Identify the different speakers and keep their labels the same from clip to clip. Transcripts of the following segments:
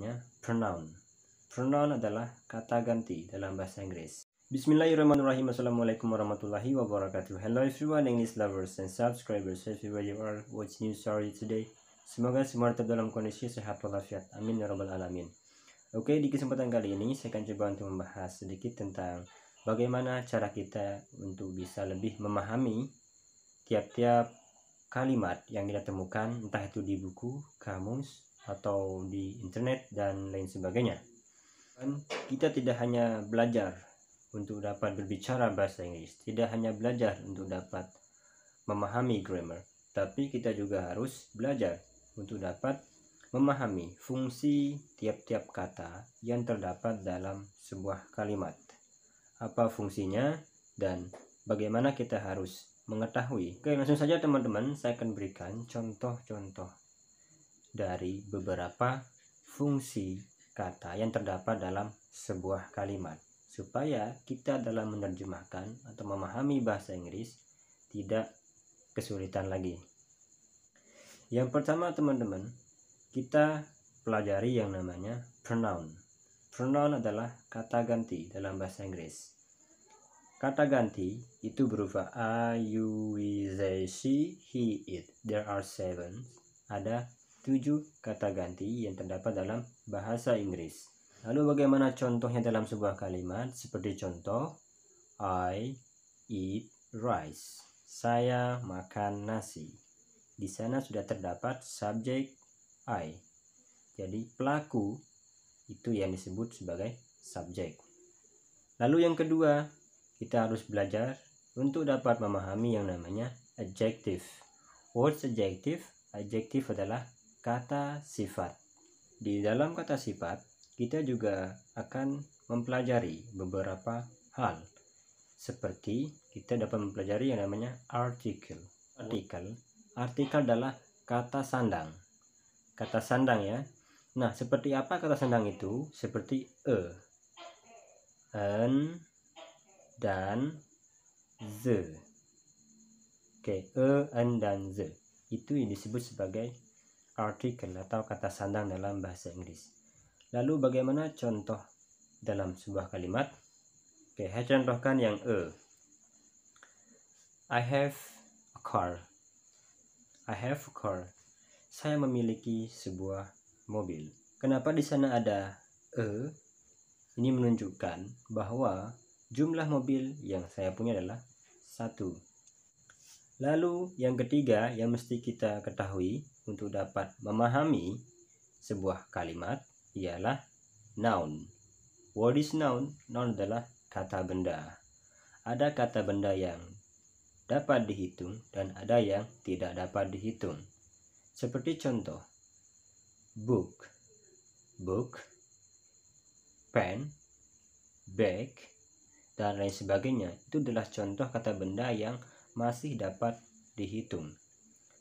Speaker 1: namanya pronoun. Pronoun adalah kata ganti dalam bahasa Inggris. Bismillahirrahmanirrahim. Assalamualaikum warahmatullahi wabarakatuh. Hello everyone, English lovers and subscribers everywhere you are watching new story today. Semoga semua tetap dalam kondisi sehat walafiat. Amin ya rabbal alamin. Oke, di kesempatan kali ini saya akan coba untuk membahas sedikit tentang bagaimana cara kita untuk bisa lebih memahami tiap-tiap kalimat yang kita temukan, entah itu di buku, kamus, atau di internet dan lain sebagainya. Dan kita tidak hanya belajar untuk dapat berbicara bahasa Inggris, tidak hanya belajar untuk dapat memahami grammar, tapi kita juga harus belajar untuk dapat memahami fungsi tiap-tiap kata yang terdapat dalam sebuah kalimat. Apa fungsinya dan bagaimana kita harus mengetahui. Oke, langsung saja teman-teman, saya akan berikan contoh-contoh dari beberapa fungsi kata yang terdapat dalam sebuah kalimat, supaya kita dalam menerjemahkan atau memahami bahasa Inggris tidak kesulitan lagi. Yang pertama teman-teman, kita pelajari yang namanya pronoun. Pronoun adalah kata ganti dalam bahasa Inggris. Kata ganti itu berupa I, you, we, they, she, he, it. There are 7. Ada 7 kata ganti yang terdapat dalam bahasa Inggris. Lalu bagaimana contohnya dalam sebuah kalimat? Seperti contoh, I eat rice. Saya makan nasi. Di sana sudah terdapat subjek I. Jadi pelaku itu yang disebut sebagai subjek. Lalu yang kedua, kita harus belajar untuk dapat memahami yang namanya adjective. What's adjective? Adjective adalah kata sifat. Di dalam kata sifat, kita juga akan mempelajari beberapa hal. Seperti kita dapat mempelajari yang namanya article. Artikel adalah kata sandang. Kata sandang ya. Nah, seperti apa kata sandang itu? Seperti an, dan the. Oke, an, dan the itu yang disebut sebagai artikel atau kata sandang dalam bahasa Inggris. Lalu bagaimana contoh dalam sebuah kalimat? Oke, saya contohkan yang I have a car. I have a car. Saya memiliki sebuah mobil. Kenapa di sana ada Ini menunjukkan bahwa jumlah mobil yang saya punya adalah 1. Lalu yang ketiga yang mesti kita ketahui untuk dapat memahami sebuah kalimat ialah noun. What is noun? Noun adalah kata benda. Ada kata benda yang dapat dihitung dan ada yang tidak dapat dihitung. Seperti contoh, book, pen, bag, dan lain sebagainya. Itu adalah contoh kata benda yang masih dapat dihitung.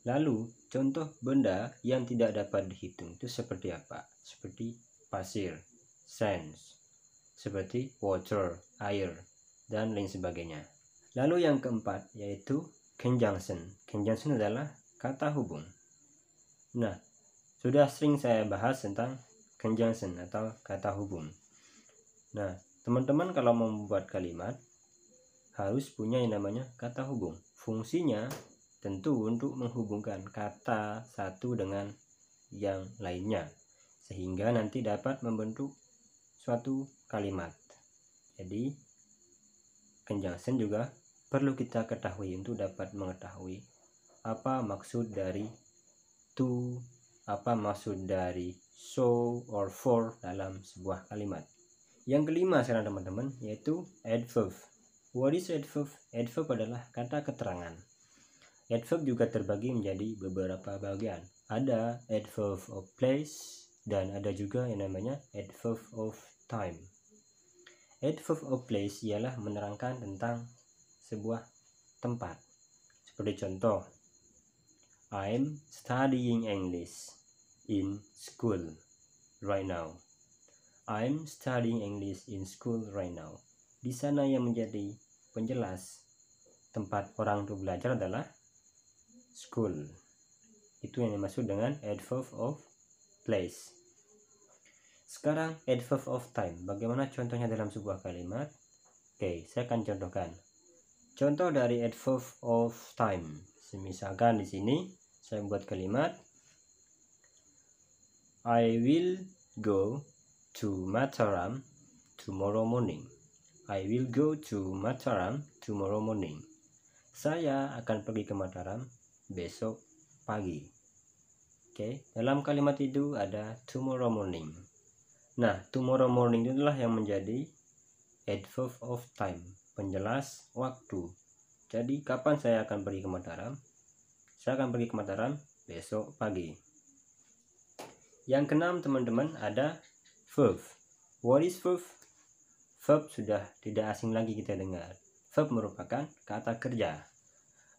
Speaker 1: Lalu contoh benda yang tidak dapat dihitung itu seperti apa? Seperti pasir, sand, seperti water, air, dan lain sebagainya. Lalu yang keempat yaitu conjunction. Conjunction adalah kata hubung. Nah, sudah sering saya bahas tentang conjunction atau kata hubung. Nah, teman-teman kalau mau membuat kalimat harus punya yang namanya kata hubung. Fungsinya tentu untuk menghubungkan kata satu dengan yang lainnya, sehingga nanti dapat membentuk suatu kalimat. Jadi conjunction juga perlu kita ketahui untuk dapat mengetahui apa maksud dari to, apa maksud dari so or for dalam sebuah kalimat. Yang kelima sekarang teman-teman yaitu adverb. What is adverb? Adverb adalah kata keterangan. Adverb juga terbagi menjadi beberapa bagian. Ada adverb of place dan ada juga yang namanya adverb of time. Adverb of place ialah menerangkan tentang sebuah tempat. Seperti contoh, I'm studying English in school right now. I'm studying English in school right now. Di sana yang menjadi penjelas tempat orang itu belajar adalah school. Itu yang dimaksud dengan adverb of place. Sekarang adverb of time. Bagaimana contohnya dalam sebuah kalimat? Oke, saya akan contohkan. Contoh dari adverb of time. Misalkan di sini saya buat kalimat I will go to Mataram tomorrow morning. I will go to Mataram tomorrow morning. Saya akan pergi ke Mataram besok pagi. Oke, dalam kalimat itu ada tomorrow morning. Nah, tomorrow morning itulah yang menjadi adverb of time, penjelas waktu. Jadi, kapan saya akan pergi ke Mataram? Saya akan pergi ke Mataram besok pagi. Yang keenam, teman-teman, ada verb. What is verb? Verb sudah tidak asing lagi kita dengar. Verb merupakan kata kerja.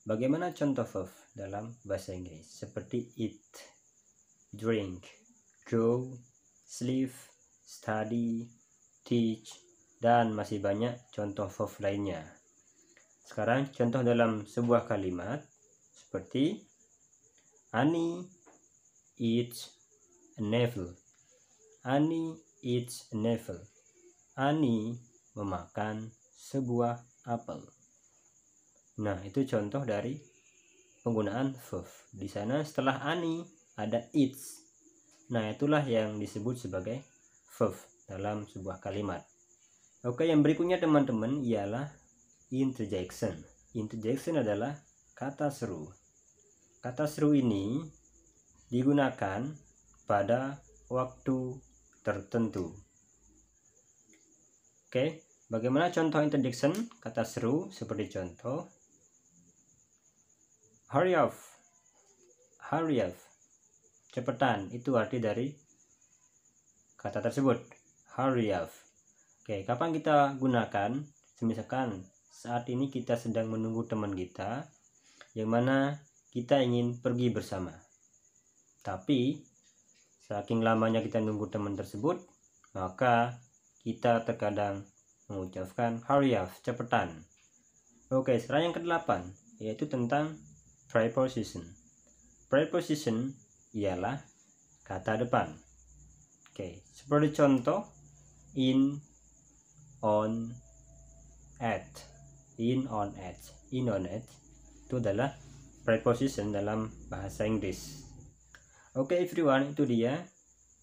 Speaker 1: Bagaimana contoh verb dalam bahasa Inggris? Seperti eat, drink, go, sleep, study, teach, dan masih banyak contoh verb lainnya. Sekarang contoh dalam sebuah kalimat seperti Annie eats an apple. Annie eats an apple. Annie memakan sebuah apel. Nah, itu contoh dari penggunaan verb. Di sana setelah Annie ada eats. Nah, itulah yang disebut sebagai verb dalam sebuah kalimat. Oke, yang berikutnya teman-teman ialah interjection. Interjection adalah kata seru. Kata seru ini digunakan pada waktu tertentu. Oke, bagaimana contoh interjection kata seru? Seperti contoh hurry up, hurry up, cepetan. Itu arti dari kata tersebut, hurry up. Oke, kapan kita gunakan? Misalkan saat ini kita sedang menunggu teman kita, yang mana kita ingin pergi bersama. Tapi saking lamanya kita nunggu teman tersebut, maka kita terkadang mengucapkan hurry up, cepetan. Oke, sekarang yang ke-8 yaitu tentang preposition. Preposition ialah kata depan. Oke, seperti contoh in, on, at. In, on, at. In, on, at itu adalah preposition dalam bahasa Inggris. Oke, everyone, itu dia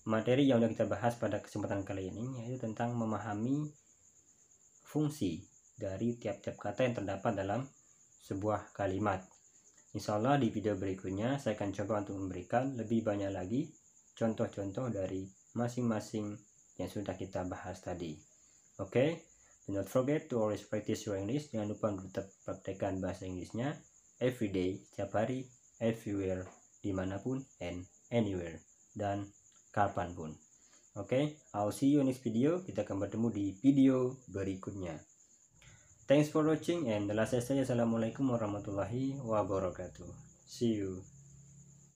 Speaker 1: materi yang sudah kita bahas pada kesempatan kali ini, yaitu tentang memahami fungsi dari tiap-tiap kata yang terdapat dalam sebuah kalimat. Insya Allah di video berikutnya saya akan coba untuk memberikan lebih banyak lagi contoh-contoh dari masing-masing yang sudah kita bahas tadi. Oke, do not forget to always practice your English. Jangan lupa untuk tetap praktekkan bahasa Inggrisnya everyday, setiap hari, everywhere, dimanapun, and anywhere, dan kapanpun. Oke, I'll see you in next video. Kita akan bertemu di video berikutnya. Thanks for watching, and the last saya, assalamualaikum warahmatullahi wabarakatuh. See you.